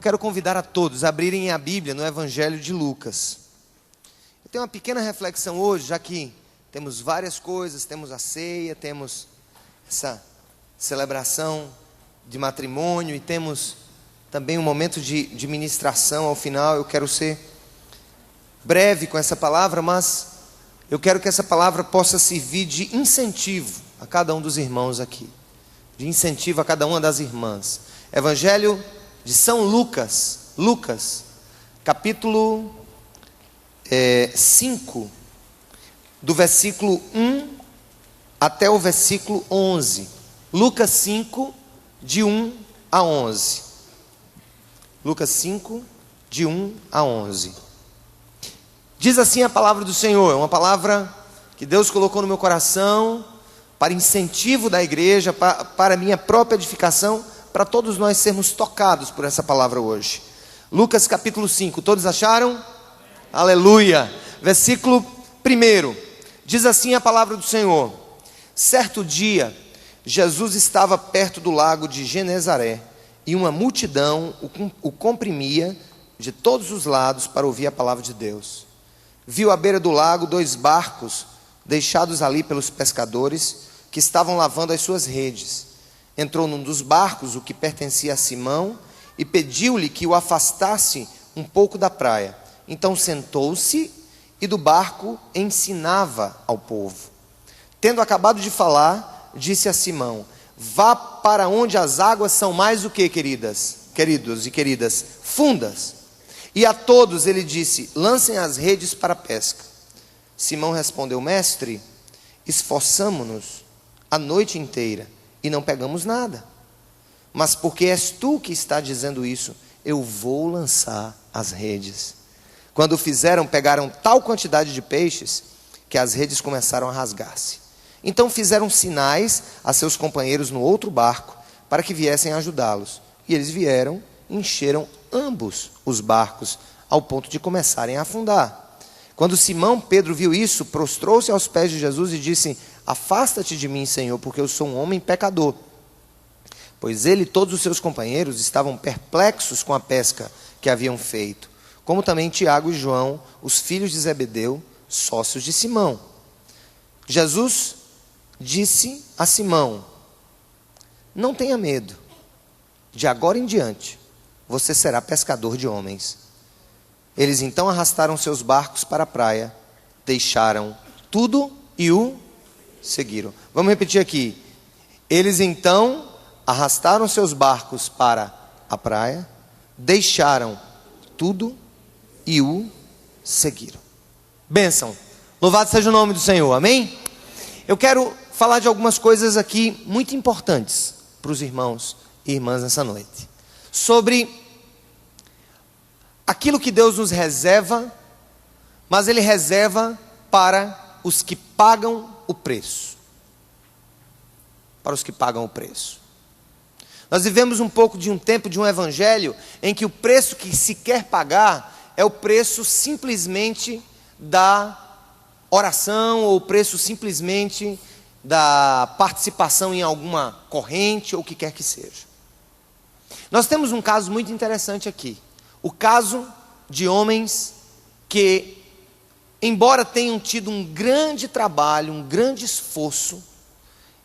Eu quero convidar a todos a abrirem a Bíblia no Evangelho de Lucas. Eu tenho uma pequena reflexão hoje, já que temos várias coisas, temos a ceia, temos essa celebração de matrimônio e temos também um momento de ministração ao final. Eu quero ser breve com essa palavra, mas eu quero que essa palavra possa servir de incentivo a cada um dos irmãos aqui, de incentivo a cada uma das irmãs. Evangelho de São Lucas, capítulo 5, do versículo 1 até o versículo 11. Lucas 5, de 1 a 11. Lucas 5, de 1 a 11. Diz assim a palavra do Senhor, é uma palavra que Deus colocou no meu coração, para incentivo da igreja, para minha própria edificação, para todos nós sermos tocados por essa palavra hoje. Lucas capítulo 5, todos acharam? Aleluia! Versículo 1, diz assim a palavra do Senhor: certo dia, Jesus estava perto do lago de Genezaré, e uma multidão o comprimia de todos os lados para ouvir a palavra de Deus. Viu à beira do lago 2 barcos, deixados ali pelos pescadores, que estavam lavando as suas redes. Entrou num dos barcos, o que pertencia a Simão, e pediu-lhe que o afastasse um pouco da praia. Então sentou-se e do barco ensinava ao povo. Tendo acabado de falar, disse a Simão: vá para onde as águas são mais o que, queridos e queridas? Fundas. E a todos ele disse: lancem as redes para a pesca. Simão respondeu: mestre, esforçamo-nos a noite inteira e não pegamos nada. Mas porque és tu que está dizendo isso, eu vou lançar as redes. Quando o fizeram, pegaram tal quantidade de peixes que as redes começaram a rasgar-se. Então fizeram sinais a seus companheiros no outro barco para que viessem ajudá-los. E eles vieram e encheram ambos os barcos ao ponto de começarem a afundar. Quando Simão Pedro viu isso, prostrou-se aos pés de Jesus e disse: afasta-te de mim, Senhor, porque eu sou um homem pecador. Pois ele e todos os seus companheiros estavam perplexos com a pesca que haviam feito, como também Tiago e João, os filhos de Zebedeu, sócios de Simão. Jesus disse a Simão: não tenha medo, de agora em diante você será pescador de homens. Eles então arrastaram seus barcos para a praia, deixaram tudo e o seguiram. Vamos repetir aqui. Eles então arrastaram seus barcos para a praia, deixaram tudo e o seguiram. Bênção. Louvado seja o nome do Senhor. Amém? Eu quero falar de algumas coisas aqui muito importantes para os irmãos e irmãs nessa noite. Sobre aquilo que Deus nos reserva, mas Ele reserva para os que pagam o preço. Para os que pagam o preço. Nós vivemos um pouco de um tempo de um evangelho em que o preço que se quer pagar é o preço simplesmente da oração, ou o preço simplesmente da participação em alguma corrente, ou o que quer que seja. Nós temos um caso muito interessante aqui. O caso de homens que, embora tenham tido um grande trabalho, um grande esforço,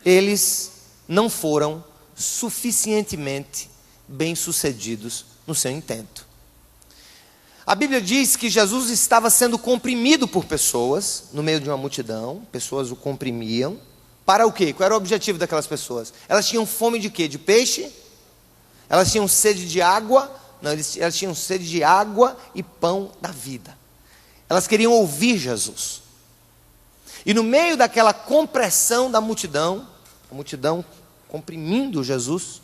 eles não foram suficientemente bem-sucedidos no seu intento. A Bíblia diz que Jesus estava sendo comprimido por pessoas, no meio de uma multidão, pessoas o comprimiam, para o quê? Qual era o objetivo daquelas pessoas? Elas tinham fome de quê? De peixe? Elas tinham sede de água? Não, elas tinham sede de água e pão da vida. Elas queriam ouvir Jesus. E no meio daquela compressão da multidão, a multidão comprimindo Jesus,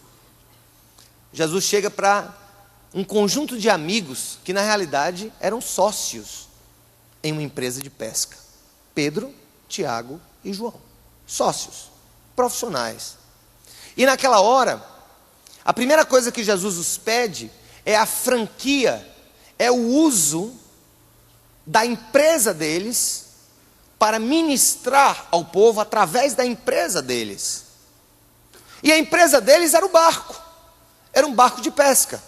Jesus chega para um conjunto de amigos que na realidade eram sócios em uma empresa de pesca. Pedro, Tiago e João. Sócios, profissionais. E naquela hora, a primeira coisa que Jesus os pede é a franquia, é o uso da empresa deles para ministrar ao povo através da empresa deles. E a empresa deles era o barco. Era um barco de pesca.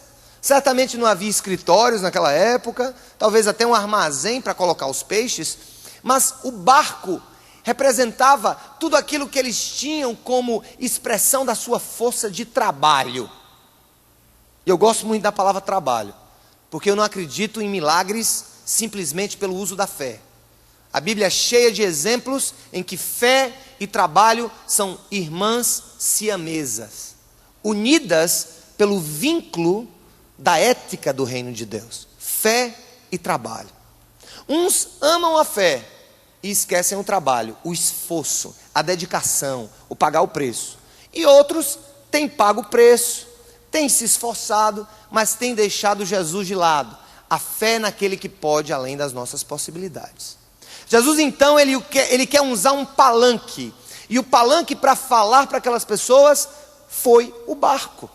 Certamente não havia escritórios naquela época, talvez até um armazém para colocar os peixes, mas o barco representava tudo aquilo que eles tinham como expressão da sua força de trabalho. E eu gosto muito da palavra trabalho, porque eu não acredito em milagres simplesmente pelo uso da fé. A Bíblia é cheia de exemplos em que fé e trabalho são irmãs siamesas, unidas pelo vínculo da ética do reino de Deus. Fé e trabalho. Uns amam a fé e esquecem o trabalho, o esforço, a dedicação, o pagar o preço. E outros têm pago o preço, têm se esforçado, mas têm deixado Jesus de lado. A fé naquele que pode além das nossas possibilidades. Jesus então, ele quer usar um palanque. E o palanque para falar para aquelas pessoas foi o barco.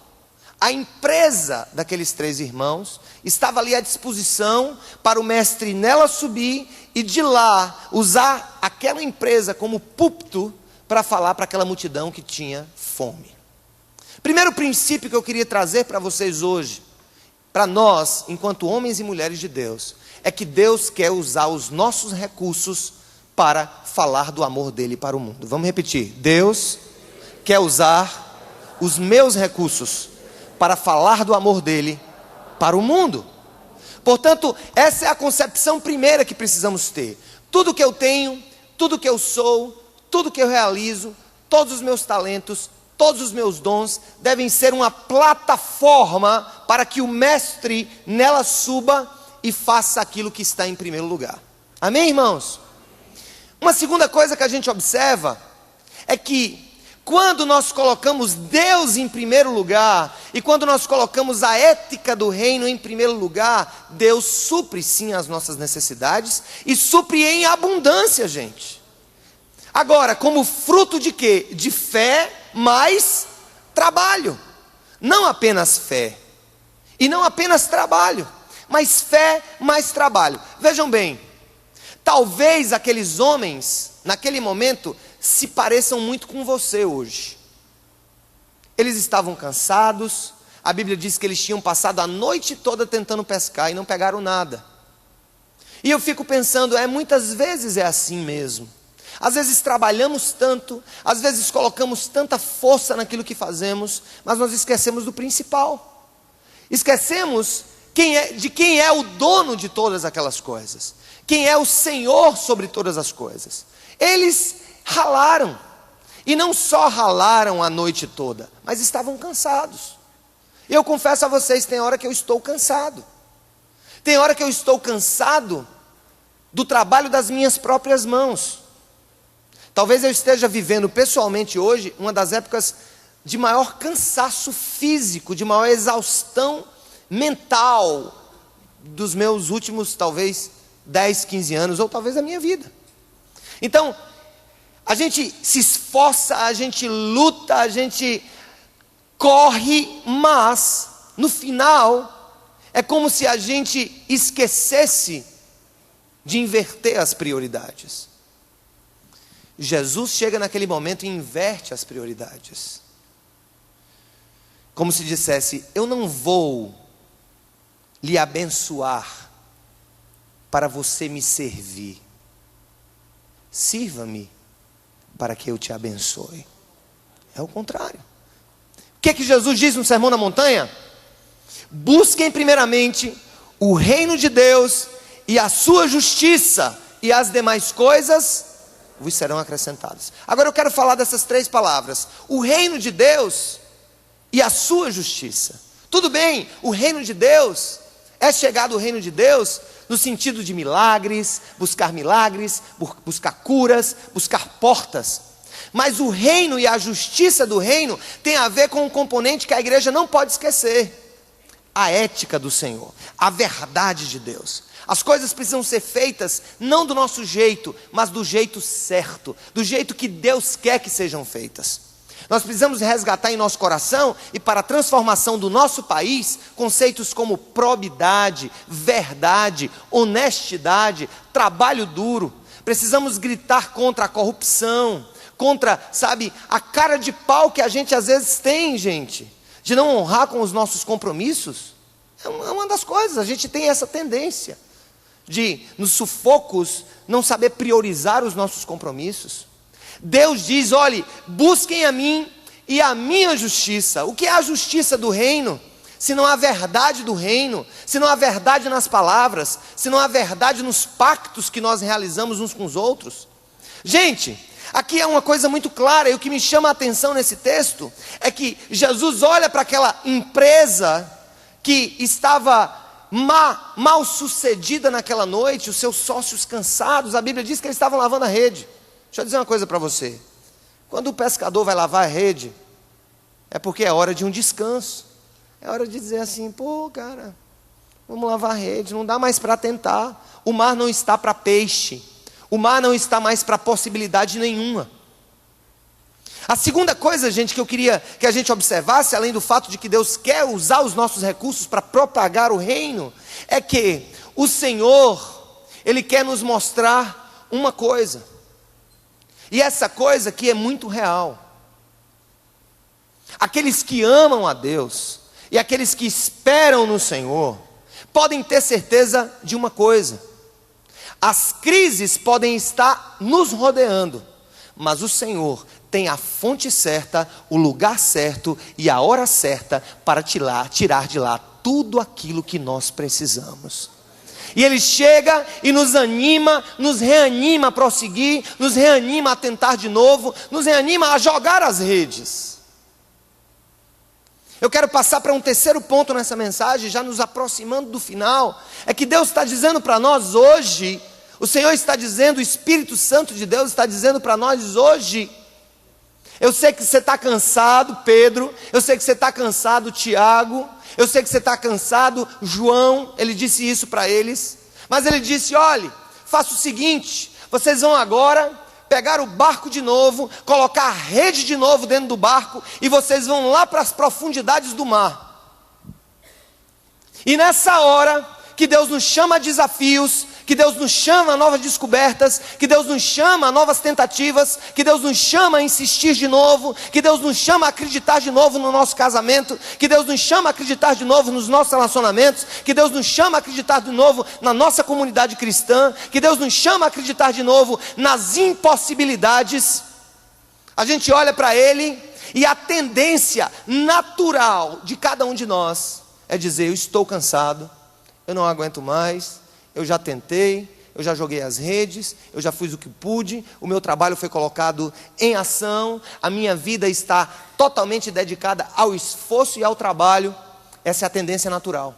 A empresa daqueles 3 irmãos estava ali à disposição para o mestre nela subir e de lá usar aquela empresa como púlpito para falar para aquela multidão que tinha fome. Primeiro princípio que eu queria trazer para vocês hoje, para nós, enquanto homens e mulheres de Deus, é que Deus quer usar os nossos recursos para falar do amor dele para o mundo. Vamos repetir. Deus quer usar os meus recursos para falar do amor dele para o mundo. Portanto, essa é a concepção primeira que precisamos ter. Tudo que eu tenho, tudo que eu sou, tudo que eu realizo, todos os meus talentos, todos os meus dons devem ser uma plataforma para que o mestre nela suba e faça aquilo que está em primeiro lugar. Amém, irmãos? Uma segunda coisa que a gente observa é que quando nós colocamos Deus em primeiro lugar, e quando nós colocamos a ética do reino em primeiro lugar, Deus supre sim as nossas necessidades, e supre em abundância, gente. Agora, como fruto de quê? De fé mais trabalho. Não apenas fé, e não apenas trabalho, mas fé mais trabalho. Vejam bem, talvez aqueles homens, naquele momento, se pareçam muito com você hoje. Eles estavam cansados, a Bíblia diz que eles tinham passado a noite toda tentando pescar e não pegaram nada. E eu fico pensando, muitas vezes é assim mesmo. Às vezes trabalhamos tanto, às vezes colocamos tanta força naquilo que fazemos, mas nós esquecemos do principal. Esquecemos de quem é o dono de todas aquelas coisas, quem é o Senhor sobre todas as coisas. Eles ralaram, e não só ralaram a noite toda, mas estavam cansados. Eu confesso a vocês, tem hora que eu estou cansado, tem hora que eu estou cansado do trabalho das minhas próprias mãos. Talvez eu esteja vivendo pessoalmente hoje uma das épocas de maior cansaço físico, de maior exaustão mental dos meus últimos talvez 10, 15 anos, ou talvez da minha vida. Então, a gente se esforça, a gente luta, a gente corre, mas no final é como se a gente esquecesse de inverter as prioridades. Jesus chega naquele momento e inverte as prioridades. Como se dissesse, eu não vou lhe abençoar para você me servir. Sirva-me para que eu te abençoe. É o contrário. O que é que Jesus diz no Sermão na Montanha? Busquem primeiramente o reino de Deus e a sua justiça, e as demais coisas vos serão acrescentadas. Agora eu quero falar dessas 3 palavras: o reino de Deus e a sua justiça. Tudo bem, o reino de Deus é chegado o reino de Deus no sentido de milagres, buscar curas, buscar portas. Mas o reino e a justiça do reino tem a ver com um componente que a igreja não pode esquecer: a ética do Senhor, a verdade de Deus. As coisas precisam ser feitas não do nosso jeito, mas do jeito certo, do jeito que Deus quer que sejam feitas. Nós precisamos resgatar em nosso coração, e para a transformação do nosso país, conceitos como probidade, verdade, honestidade, trabalho duro. Precisamos gritar contra a corrupção, contra, a cara de pau que a gente às vezes tem, gente, de não honrar com os nossos compromissos. É uma das coisas, a gente tem essa tendência de, nos sufocos, não saber priorizar os nossos compromissos. Deus diz, olhe, busquem a mim e a minha justiça. O que é a justiça do reino? Se não há verdade do reino, se não há verdade nas palavras, se não há verdade nos pactos que nós realizamos uns com os outros. Gente, aqui é uma coisa muito clara, e o que me chama a atenção nesse texto, é que Jesus olha para aquela empresa que estava mal sucedida naquela noite, os seus sócios cansados, a Bíblia diz que eles estavam lavando a rede. Deixa eu dizer uma coisa para você, quando o pescador vai lavar a rede, é porque é hora de um descanso. É hora de dizer assim, pô, cara, vamos lavar a rede, não dá mais para tentar. O mar não está para peixe. O mar não está mais para possibilidade nenhuma. A segunda coisa, gente, que eu queria que a gente observasse, além do fato de que Deus quer usar os nossos recursos para propagar o reino, é que o Senhor, Ele quer nos mostrar uma coisa. E essa coisa que é muito real. Aqueles que amam a Deus e aqueles que esperam no Senhor, podem ter certeza de uma coisa: as crises podem estar nos rodeando, mas o Senhor tem a fonte certa, o lugar certo e a hora certa para tirar de lá tudo aquilo que nós precisamos. E Ele chega e nos reanima a prosseguir, nos reanima a tentar de novo, nos reanima a jogar as redes. Eu quero passar para um terceiro ponto nessa mensagem, já nos aproximando do final. É que Deus está dizendo para nós hoje, o Senhor está dizendo, o Espírito Santo de Deus está dizendo para nós hoje. Eu sei que você está cansado, Pedro, eu sei que você está cansado, Tiago, eu sei que você está cansado, João, ele disse isso para eles. Mas ele disse, olhe, faça o seguinte, vocês vão agora pegar o barco de novo, colocar a rede de novo dentro do barco, e vocês vão lá para as profundidades do mar. E nessa hora, que Deus nos chama a desafios, que Deus nos chama a novas descobertas, que Deus nos chama a novas tentativas, que Deus nos chama a insistir de novo, que Deus nos chama a acreditar de novo no nosso casamento, que Deus nos chama a acreditar de novo nos nossos relacionamentos, que Deus nos chama a acreditar de novo na nossa comunidade cristã, que Deus nos chama a acreditar de novo nas impossibilidades. A gente olha para Ele e a tendência natural de cada um de nós é dizer, eu estou cansado, eu não aguento mais, eu já tentei, eu já joguei as redes, eu já fiz o que pude, o meu trabalho foi colocado em ação, a minha vida está totalmente dedicada ao esforço e ao trabalho. Essa é a tendência natural.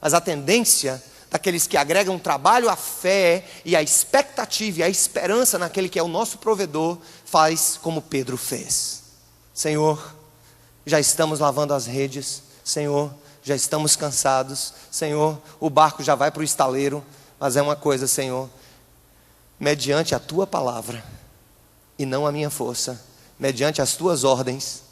Mas a tendência daqueles que agregam trabalho à fé e à expectativa e à esperança naquele que é o nosso provedor, faz como Pedro fez. Senhor, já estamos lavando as redes, Senhor, já estamos cansados, Senhor, o barco já vai para o estaleiro, mas é uma coisa, Senhor, mediante a Tua palavra, e não a minha força, mediante as Tuas ordens,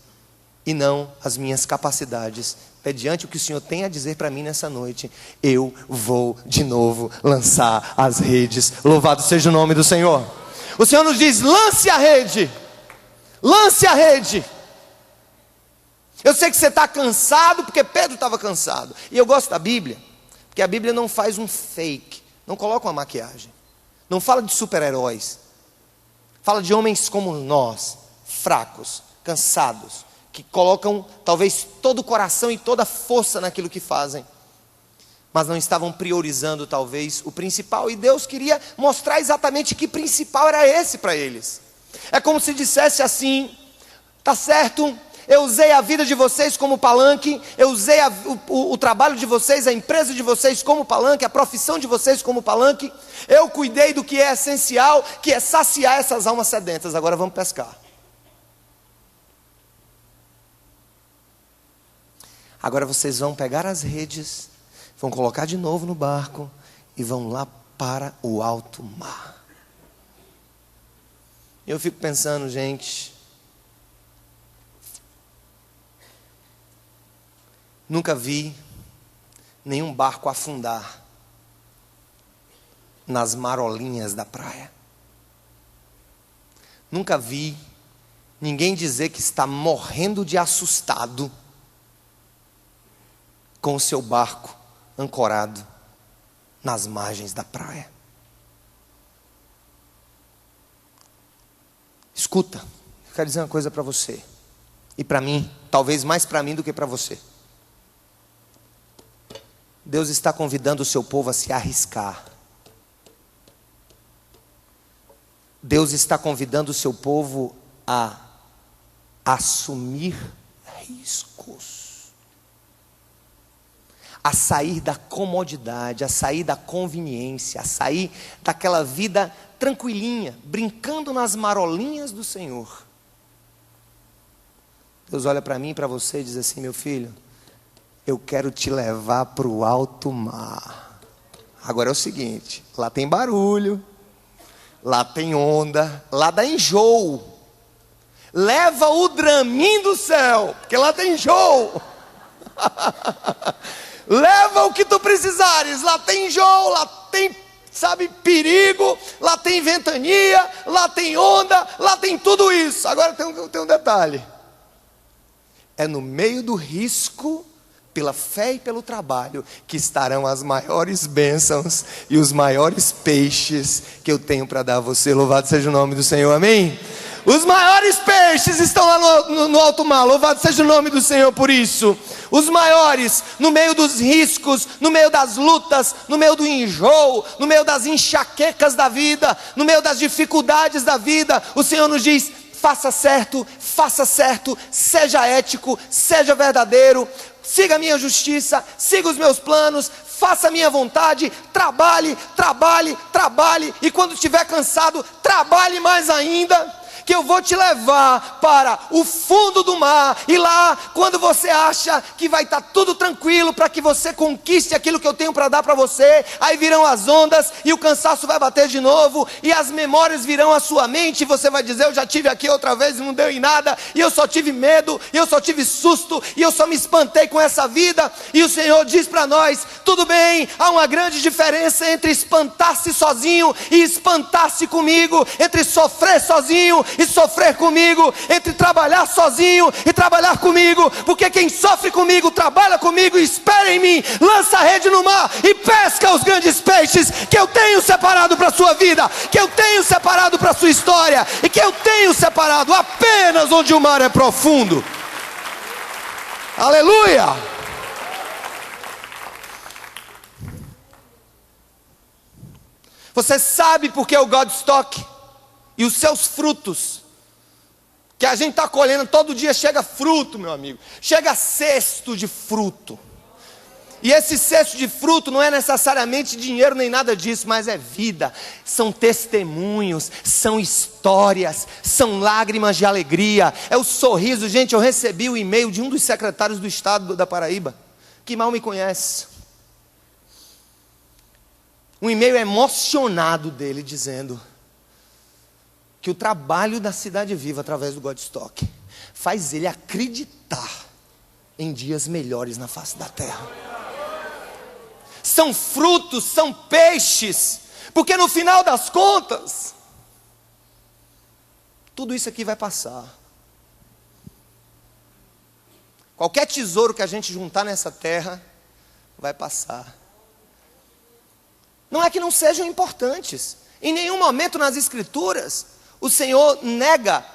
e não as minhas capacidades, mediante o que o Senhor tem a dizer para mim nessa noite, eu vou de novo lançar as redes, louvado seja o nome do Senhor. O Senhor nos diz, lance a rede, lance a rede. Eu sei que você está cansado, porque Pedro estava cansado, e eu gosto da Bíblia, porque a Bíblia não faz um fake, não coloca uma maquiagem, não fala de super-heróis, fala de homens como nós, fracos, cansados, que colocam talvez todo o coração e toda a força naquilo que fazem, mas não estavam priorizando talvez o principal, e Deus queria mostrar exatamente que principal era esse para eles. É como se dissesse assim, tá certo, eu usei a vida de vocês como palanque, eu usei o trabalho de vocês, a empresa de vocês como palanque, a profissão de vocês como palanque, eu cuidei do que é essencial, que é saciar essas almas sedentas, agora vamos pescar. Agora vocês vão pegar as redes, vão colocar de novo no barco e vão lá para o alto mar. Eu fico pensando, gente, nunca vi nenhum barco afundar nas marolinhas da praia. Nunca vi ninguém dizer que está morrendo de assustado com o seu barco ancorado nas margens da praia. Escuta, eu quero dizer uma coisa para você, e para mim, talvez mais para mim do que para você. Deus está convidando o seu povo a se arriscar. Deus está convidando o seu povo a assumir riscos, a sair da comodidade, a sair da conveniência, a sair daquela vida tranquilinha, brincando nas marolinhas do Senhor. Deus olha para mim e para você e diz assim: meu filho, eu quero te levar para o alto mar. Agora é o seguinte, lá tem barulho, lá tem onda, lá dá enjoo. Leva o Dramin do céu, porque lá tem enjoo. Leva o que tu precisares, lá tem enjoo, lá tem, perigo, lá tem ventania, lá tem onda, lá tem tudo isso. Agora tem um detalhe. É no meio do risco, pela fé e pelo trabalho, que estarão as maiores bênçãos e os maiores peixes que eu tenho para dar a você. Louvado seja o nome do Senhor, amém? Os maiores peixes estão lá no alto mar, louvado seja o nome do Senhor por isso. Os maiores, no meio dos riscos, no meio das lutas, no meio do enjoo, no meio das enxaquecas da vida, no meio das dificuldades da vida, o Senhor nos diz: faça certo, seja ético, seja verdadeiro, siga a minha justiça, siga os meus planos, faça a minha vontade, trabalhe, e quando estiver cansado, trabalhe mais ainda, que eu vou te levar para o fundo do mar, e lá, quando você acha que vai estar tudo tranquilo, para que você conquiste aquilo que eu tenho para dar para você, aí virão as ondas, e o cansaço vai bater de novo, e as memórias virão à sua mente, e você vai dizer: eu já tive aqui outra vez e não deu em nada, e eu só tive medo, e eu só tive susto, e eu só me espantei com essa vida. E o Senhor diz para nós: tudo bem, há uma grande diferença entre espantar-se sozinho e espantar-se comigo, entre sofrer sozinho e sofrer comigo, entre trabalhar sozinho e trabalhar comigo, porque quem sofre comigo, trabalha comigo e espera em mim, lança a rede no mar e pesca os grandes peixes que eu tenho separado para a sua vida, que eu tenho separado para a sua história, e que eu tenho separado apenas onde o mar é profundo. Aleluia! Você sabe por que o Godstock e os seus frutos, que a gente está colhendo todo dia, chega fruto, meu amigo, chega cesto de fruto, e esse cesto de fruto não é necessariamente dinheiro nem nada disso, mas é vida, são testemunhos, são histórias, são lágrimas de alegria, é o sorriso. Gente, eu recebi o e-mail de um dos secretários do estado da Paraíba, que mal me conhece, um e-mail emocionado dele, dizendo que o trabalho da Cidade Viva, através do Godstock, faz ele acreditar em dias melhores na face da terra. São frutos, são peixes, porque no final das contas, tudo isso aqui vai passar. Qualquer tesouro que a gente juntar nessa terra, vai passar. Não é que não sejam importantes, em nenhum momento nas Escrituras o Senhor nega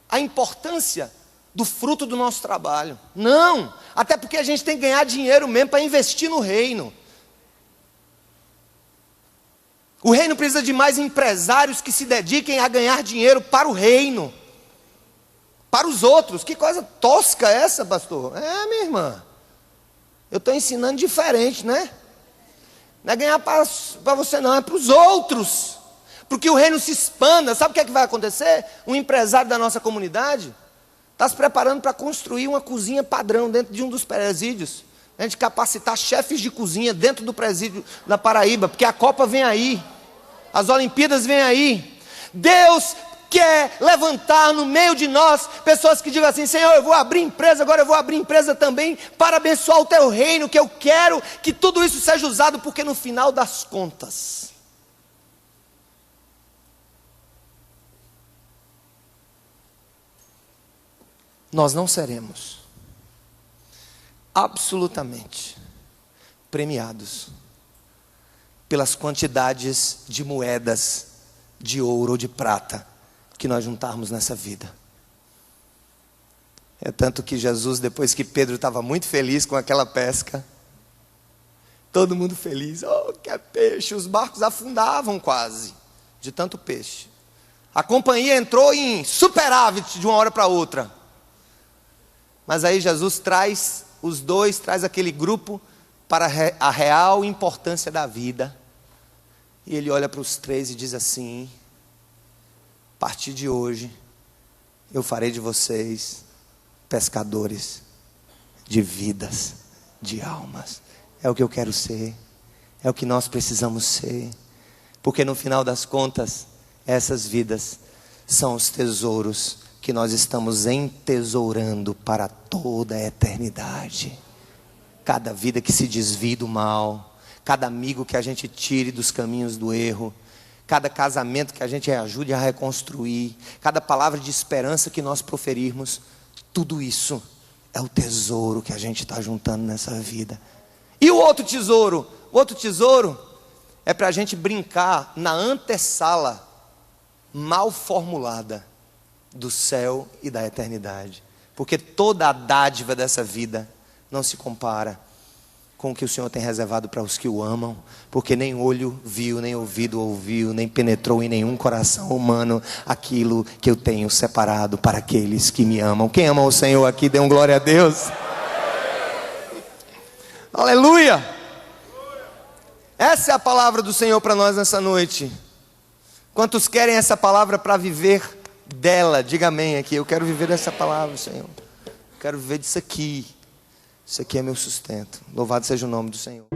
a importância do fruto do nosso trabalho. Não, até porque a gente tem que ganhar dinheiro mesmo para investir no reino. O reino precisa de mais empresários que se dediquem a ganhar dinheiro para o reino, para os outros. Que coisa tosca essa, pastor? É, minha irmã, eu estou ensinando diferente, né? Não é ganhar para você não, é para os outros, porque o reino se expanda. Sabe o que é que vai acontecer? Um empresário da nossa comunidade está se preparando para construir uma cozinha padrão dentro de um dos presídios. A gente capacitar chefes de cozinha dentro do presídio da Paraíba, porque a Copa vem aí, as Olimpíadas vêm aí. Deus quer levantar no meio de nós pessoas que digam assim: Senhor, eu vou abrir empresa, agora eu vou abrir empresa também para abençoar o teu reino, que eu quero que tudo isso seja usado, porque no final das contas, nós não seremos absolutamente premiados pelas quantidades de moedas de ouro ou de prata que nós juntarmos nessa vida. É tanto que Jesus, depois que Pedro estava muito feliz com aquela pesca, todo mundo feliz, oh, que peixe, os barcos afundavam quase, de tanto peixe. A companhia entrou em superávit de uma hora para outra. Mas aí Jesus traz os dois, traz aquele grupo para a real importância da vida. E ele olha para os três e diz assim: a partir de hoje, eu farei de vocês pescadores de vidas, de almas. É o que eu quero ser, é o que nós precisamos ser, porque no final das contas, essas vidas são os tesouros que nós estamos entesourando para toda a eternidade. Cada vida que se desvie do mal, cada amigo que a gente tire dos caminhos do erro, cada casamento que a gente ajude a reconstruir, cada palavra de esperança que nós proferirmos, tudo isso é o tesouro que a gente está juntando nessa vida. E o outro tesouro? O outro tesouro é para a gente brincar na antessala mal formulada do céu e da eternidade. Porque toda a dádiva dessa vida não se compara com o que o Senhor tem reservado para os que o amam, porque nem olho viu, nem ouvido ouviu, nem penetrou em nenhum coração humano aquilo que eu tenho separado para aqueles que me amam. Quem ama o Senhor aqui, dê um glória a Deus. Aleluia! Essa é a palavra do Senhor para nós nessa noite. Quantos querem essa palavra para viver dela? Diga amém aqui. Eu quero viver dessa palavra, Senhor. Eu quero viver disso aqui. Isso aqui é meu sustento. Louvado seja o nome do Senhor.